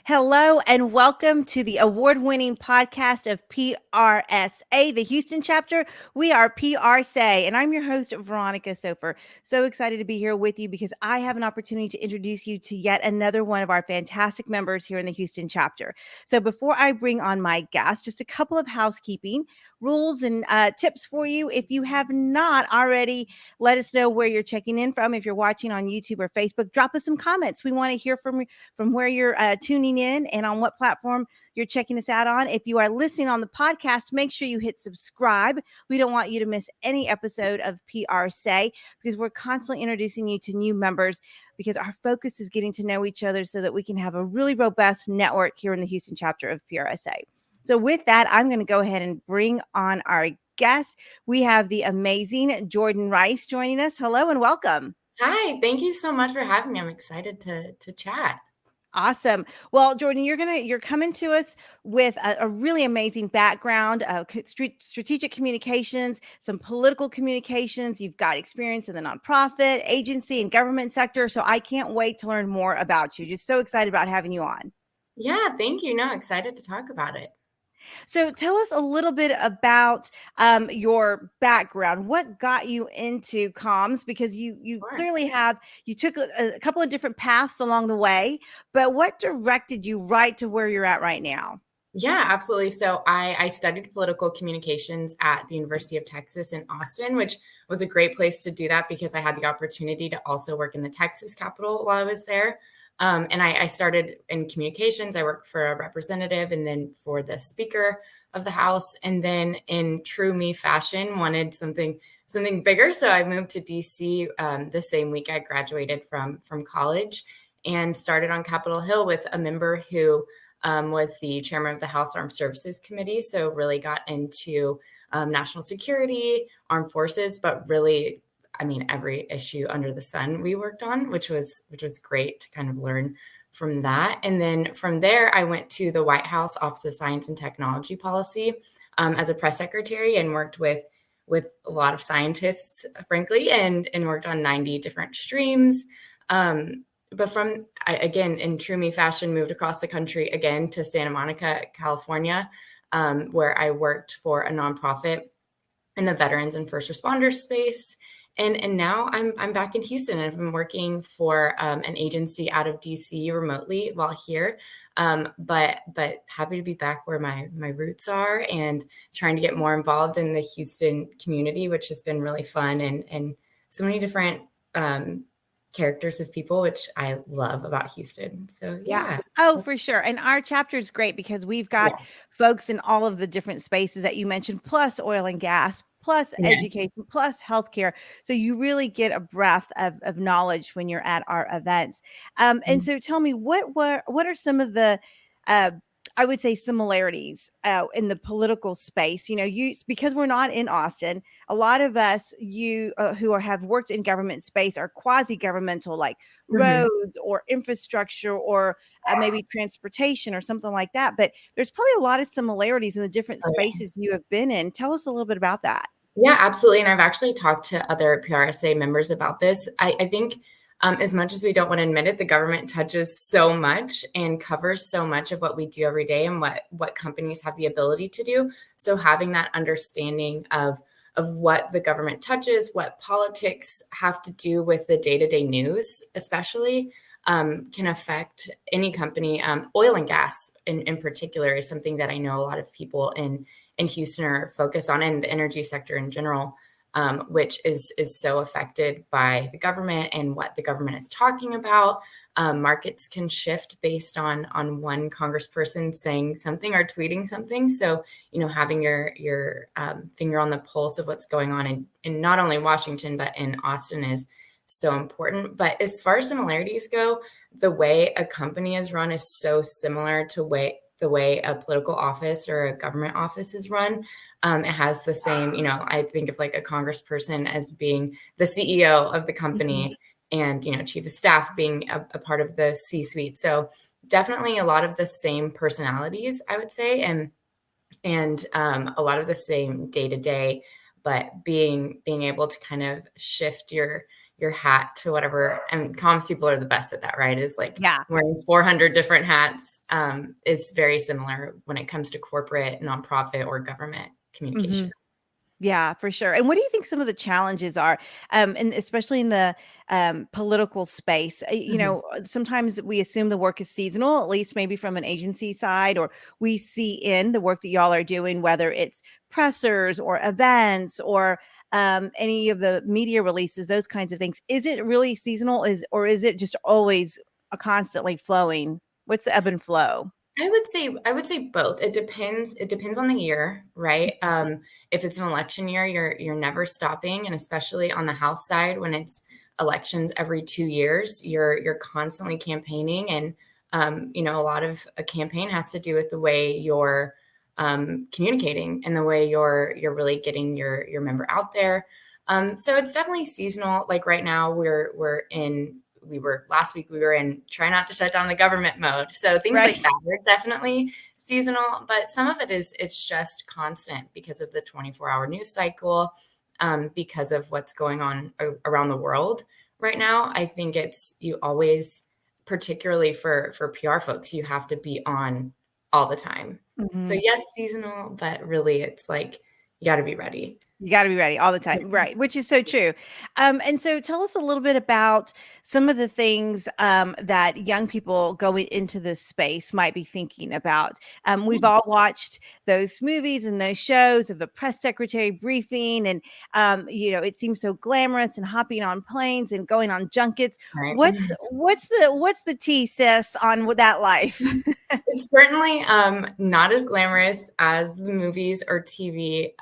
Hello and welcome to the award-winning podcast of PRSA, the Houston chapter. We are PRSay, and I'm your host, Veronica Sofer. So excited to be here with you because I have an opportunity to introduce you to yet another one of our fantastic members here in the Houston chapter. So before I bring on my guest, just a couple of housekeeping rules and tips for you. If you have not already, let us know where you're checking in from. If you're watching on YouTube or Facebook, drop us some comments. We want to hear from where you're tuning in and on what platform you're checking us out on. If you are listening on the podcast, make sure you hit subscribe. We don't want you to miss any episode of PRSay because we're constantly introducing you to new members because our focus is getting to know each other so that we can have a really robust network here in the Houston chapter of PRSA. So with that, I'm going to go ahead and bring on our guest. We have the amazing Jordan Rice joining us. Hello and welcome. Hi, thank you so much for having me. I'm excited to chat. Awesome. Well, Jordan, you're coming to us with a really amazing background of strategic communications, some political communications. You've got experience in the nonprofit, agency, and government sector. So I can't wait to learn more about you. Just so excited about having you on. Yeah, thank you. No, excited to talk about it. So tell us a little bit about your background. What got you into comms? Because you Sure. clearly you took a couple of different paths along the way, but what directed you right to where you're at right now? Yeah, absolutely. So I studied political communications at the University of Texas in Austin, which was a great place to do that because I had the opportunity to also work in the Texas Capitol while I was there. And I started in communications. I worked for a representative and then for the Speaker of the House. And then in true me fashion, wanted something bigger. So I moved to DC the same week I graduated from college and started on Capitol Hill with a member who was the chairman of the House Armed Services Committee. So really got into national security, armed forces, but really, I mean, every issue under the sun we worked on, which was great to kind of learn from that. And then from there, I went to the White House Office of Science and Technology Policy as a press secretary and worked with a lot of scientists, frankly, and worked on 90 different streams. But again, in true me fashion, moved across the country again to Santa Monica, California, where I worked for a nonprofit in the veterans and first responders space. And now I'm back in Houston and I've been working for an agency out of DC remotely while here. But happy to be back where my roots are and trying to get more involved in the Houston community, which has been really fun and so many different characters of people, which I love about Houston. So yeah. Oh, for sure. And our chapter is great because we've got folks in all of the different spaces that you mentioned, plus oil and gas, plus education, plus healthcare. So you really get a breadth of knowledge when you're at our events. And so tell me, what are some of the I would say similarities in the political space? Because we're not in Austin, a lot of us who have worked in government space are quasi-governmental, like roads or infrastructure or maybe transportation or something like that. But there's probably a lot of similarities in the different spaces you have been in. Tell us a little bit about that. Yeah, absolutely. And I've actually talked to other PRSA members about this. I think as much as we don't want to admit it, the government touches so much and covers so much of what we do every day and what companies have the ability to do. So having that understanding of what the government touches, what politics have to do with the day-to-day news, especially, can affect any company. Oil and gas in particular is something that I know a lot of people in Houston are focused on, and the energy sector in general. Which is so affected by the government and what the government is talking about. Markets can shift based on one congressperson saying something or tweeting something. So, having your finger on the pulse of what's going on in not only Washington, but in Austin is so important. But as far as similarities go, the way a company is run is so similar to the way a political office or a government office is run. It has the same, I think of like a congressperson as being the CEO of the company and, chief of staff being a part of the C-suite. So definitely a lot of the same personalities, I would say, and a lot of the same day to day, but being able to kind of shift your your hat to whatever, and comms people are the best at that, right? Is like Yeah. wearing 400 different hats is very similar when it comes to corporate, nonprofit, or government communication. Yeah, for sure. And what do you think some of the challenges are, and especially in the political space? Mhm. Sometimes we assume the work is seasonal, at least maybe from an agency side, or we see in the work that y'all are doing, whether it's pressers or events or any of the media releases, those kinds of things. Is it really seasonal? Or is it just always a constantly flowing? What's the ebb and flow? I would say both. It depends on the year, right? If it's an election year, you're never stopping, and especially on the House side, when it's elections every 2 years, you're constantly campaigning, and a lot of a campaign has to do with the way you're communicating and the way you're really getting your member out there. So it's definitely seasonal. Like right now, last week we were in try not to shut down the government mode. So things like Right. that are definitely seasonal, but some of it's just constant because of the 24-hour news cycle, because of what's going on around the world right now. I think it's you always, particularly for PR folks, you have to be on all the time. So Mhm. yes, seasonal, but really it's like you got to be ready. You gotta be ready all the time, right, which is so true. And so tell us a little bit about some of the things, that young people going into this space might be thinking about. We've all watched those movies and those shows of a press secretary briefing, and, it seems so glamorous and hopping on planes and going on junkets. Right. What's the tea, sis, on with that life? It's certainly not as glamorous as the movies or TV.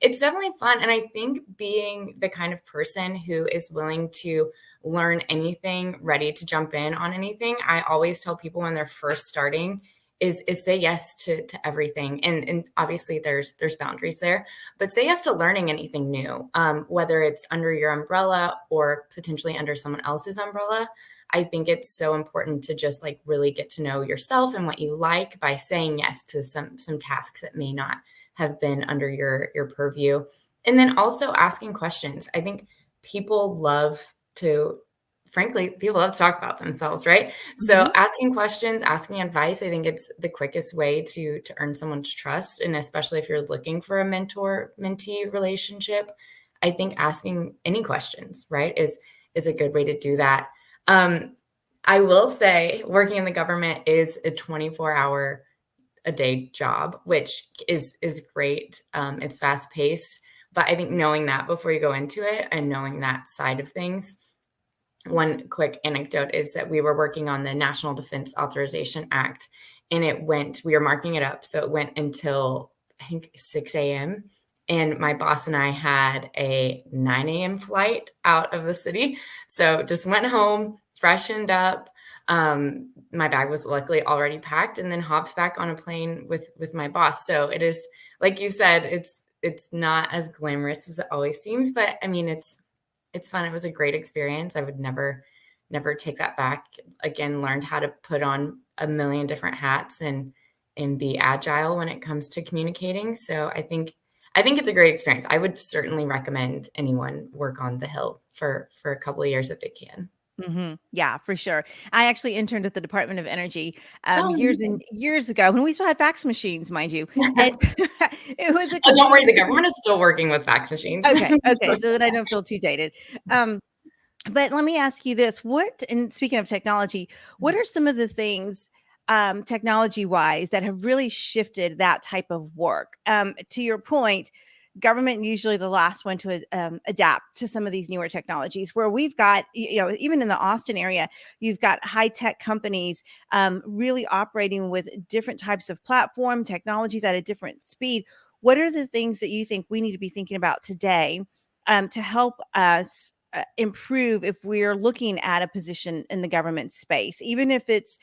It's definitely fun. And I think being the kind of person who is willing to learn anything, ready to jump in on anything, I always tell people when they're first starting is say yes to everything. And obviously there's boundaries there, but say yes to learning anything new, whether it's under your umbrella or potentially under someone else's umbrella. I think it's so important to just like really get to know yourself and what you like by saying yes to some tasks that may not have been under your purview. And then also asking questions. I think people love to frankly, people love to talk about themselves, right? So Mhm. asking questions, asking advice, I think it's the quickest way to earn someone's trust. And especially if you're looking for a mentor mentee relationship, I think asking any questions, right, is a good way to do that. um, I will say working in the government is a 24-hour a day job, which is great. It's fast paced, but I think knowing that before you go into it and knowing that side of things. One quick anecdote is that we were working on the National Defense Authorization Act, and we were marking it up. So it went until I think 6 a.m. And my boss and I had a 9 a.m. flight out of the city. So just went home, freshened up. My bag was luckily already packed, and then hopped back on a plane with my boss. So it is, like you said, it's not as glamorous as it always seems, but I mean, it's fun. It was a great experience. I would never take that back. Again, learned how to put on a million different hats and be agile when it comes to communicating. So I think it's a great experience. I would certainly recommend anyone work on the Hill for a couple of years if they can. Yeah, for sure. I actually interned at the Department of Energy, Oh, years and amazing. years ago when we still had fax machines, mind you, and it was a Oh, don't worry, completely the different. government is still working with fax machines. Okay, so that I don't feel too dated. Um, but let me ask you this, and speaking of technology, what are some of the things, technology-wise, that have really shifted that type of work? To your point, government usually the last one to, adapt to some of these newer technologies, where we've got, even in the Austin area, you've got high-tech companies, really operating with different types of platform technologies at a different speed. What are the things that you think we need to be thinking about today, to help us improve if we're looking at a position in the government space, even if it's,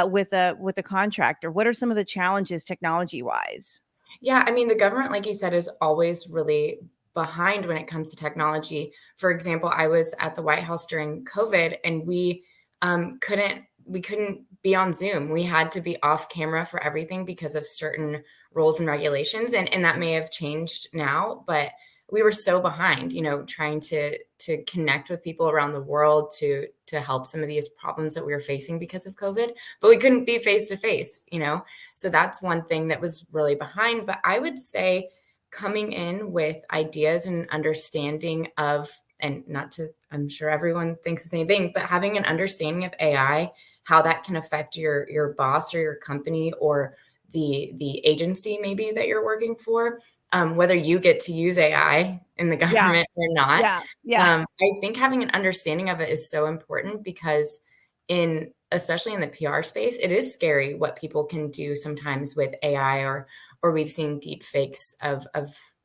with a contractor? What are some of the challenges technology wise? Yeah, I mean, the government, like you said, is always really behind when it comes to technology. For example, I was at the White House during COVID, and we couldn't be on Zoom. We had to be off camera for everything because of certain rules and regulations, and that may have changed now, but we were so behind, trying to connect with people around the world to help some of these problems that we were facing because of COVID, but we couldn't be face to face, So that's one thing that was really behind. But I would say coming in with ideas and understanding of, and not to, I'm sure everyone thinks the same thing, but having an understanding of AI, how that can affect your boss or your company or the agency maybe that you're working for, whether you get to use AI in the Yeah. government or not. Yeah. I think having an understanding of it is so important because especially in the PR space, it is scary what people can do sometimes with AI, or we've seen deep fakes of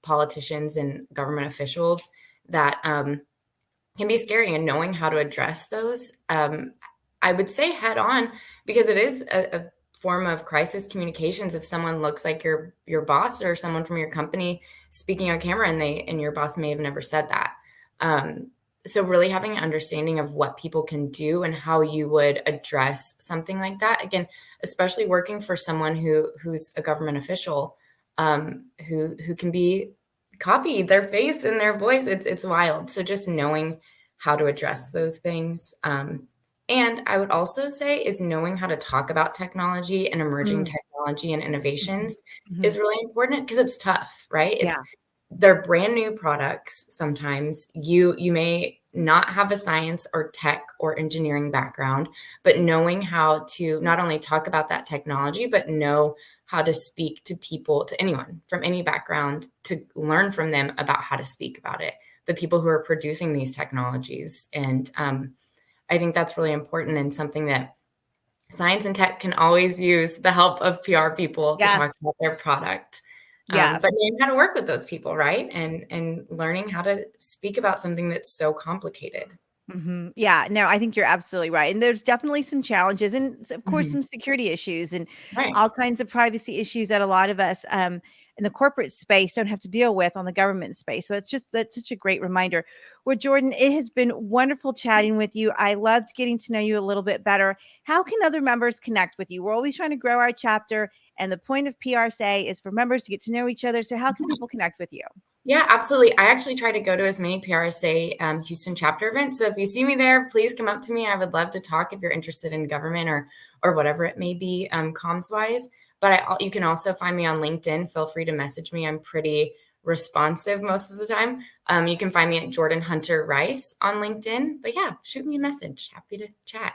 politicians and government officials that can be scary, and knowing how to address those, I would say head on, because it is a form of crisis communications. If someone looks like your boss or someone from your company speaking on camera, and your boss may have never said that. So really having an understanding of what people can do and how you would address something like that. Again, especially working for someone who's a government official, who can be copied, their face and their voice. It's wild. So just knowing how to address those things. And I would also say is knowing how to talk about technology and emerging technology and innovations is really important, because it's tough, right? Yeah. They're brand new products. Sometimes you may not have a science or tech or engineering background, but knowing how to not only talk about that technology, but know how to speak to people, to anyone from any background, to learn from them about how to speak about it, the people who are producing these technologies. And I think that's really important, and something that science and tech can always use the help of PR people to talk about their product. Yeah. But knowing how to work with those people, right? And learning how to speak about something that's so complicated. Yeah, no, I think you're absolutely right. And there's definitely some challenges, and of course, Mhm. some security issues and Right. all kinds of privacy issues that a lot of us in the corporate space don't have to deal with on the government space. So that's such a great reminder. Well, Jordan, it has been wonderful chatting with you. I loved getting to know you a little bit better. How can other members connect with you? We're always trying to grow our chapter, and the point of PRSay is for members to get to know each other. So how can people connect with you? Yeah, absolutely. I actually try to go to as many PRSA Houston chapter events. So if you see me there, please come up to me. I would love to talk if you're interested in government or whatever it may be, comms wise. But you can also find me on LinkedIn. Feel free to message me. I'm pretty responsive most of the time. You can find me at Jordan Hunter Rice on LinkedIn. But yeah, shoot me a message. Happy to chat.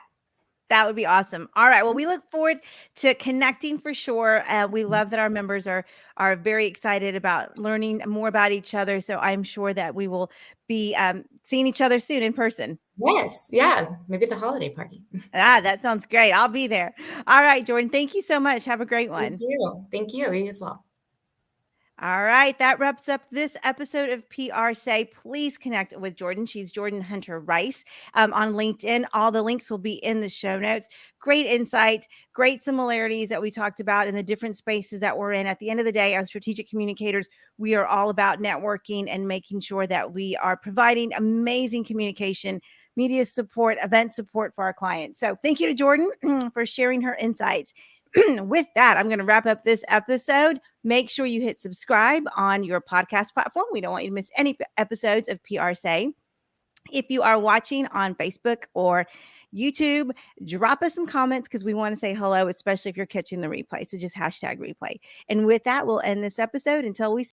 That would be awesome. All right. Well, we look forward to connecting for sure. We love that our members are very excited about learning more about each other. So I'm sure that we will be seeing each other soon in person. Yes. Yeah. Maybe the holiday party. That sounds great. I'll be there. All right, Jordan. Thank you so much. Have a great Thank one. you. Thank you. You as well. All right, that wraps up this episode of PRSay. Please connect with Jordan. She's Jordan Hunter Rice on LinkedIn. All the links will be in the show notes. Great insight, great similarities that we talked about in the different spaces that we're in. At the end of the day, as strategic communicators, we are all about networking and making sure that we are providing amazing communication, media support, event support for our clients. So thank you to Jordan for sharing her insights. With that, I'm going to wrap up this episode. Make sure you hit subscribe on your podcast platform. We don't want you to miss any episodes of PRSay. If you are watching on Facebook or YouTube, drop us some comments because we want to say hello, especially if you're catching the replay. So just hashtag replay. And with that, we'll end this episode until we